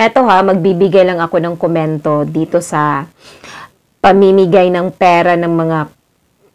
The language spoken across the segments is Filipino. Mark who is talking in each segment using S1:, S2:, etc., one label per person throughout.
S1: Eto ha, magbibigay lang ako ng komento dito sa pamimigay ng pera ng mga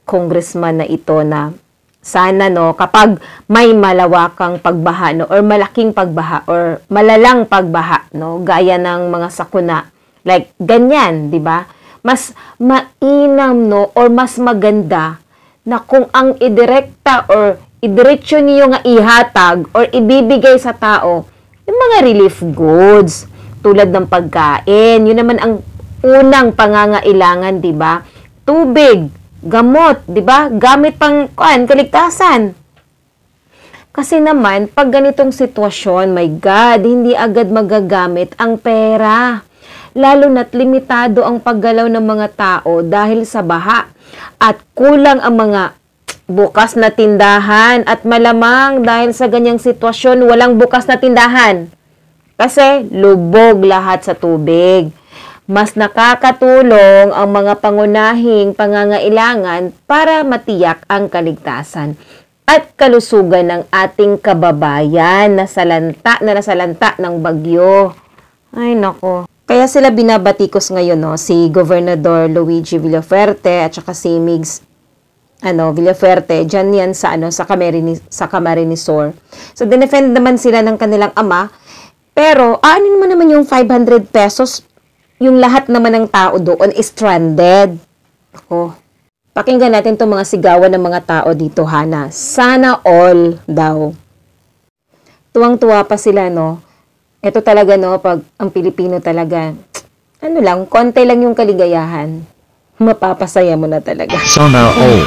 S1: congressman na ito na sana no, kapag may malawakang pagbaha no, or malaking pagbaha or malalang pagbaha no, gaya ng mga sakuna, like ganyan, di ba? Mas mainam no, or mas maganda na kung ang idirekta or idiretso niyo nga ihatag or ibibigay sa tao yung mga relief goods tulad ng pagkain. Yun naman ang unang pangangailangan, 'di ba? Tubig, gamot, 'di ba? Gamit pang kaligtasan. Kasi naman pag ganitong sitwasyon, my God, hindi agad magagamit ang pera. Lalo na't limitado ang paggalaw ng mga tao dahil sa baha at kulang ang mga bukas na tindahan at malamang dahil sa ganyang sitwasyon walang bukas na tindahan kasi lubog lahat sa tubig. Mas nakakatulong ang mga pangunahing pangangailangan para matiyak ang kaligtasan at kalusugan ng ating kababayan na nasalanta ng bagyo. Ay nako. Kaya sila binabatikos ngayon no, si Gobernador Luigi Villafuerte at saka si Migs Villafuerte, dyan yan sa Camarines Sur. So dinefend naman sila ng kanilang ama, pero aanin mo naman yung 500 pesos, yung lahat naman ng tao doon is stranded. Ako. Pakinggan natin itong mga sigawan ng mga tao dito, Hana. Sana all daw. Tuwang-tuwa pa sila, no? Ito talaga, no, pag ang Pilipino talaga, konti lang yung kaligayahan. Mapapasaya mo na talaga.
S2: Sana all.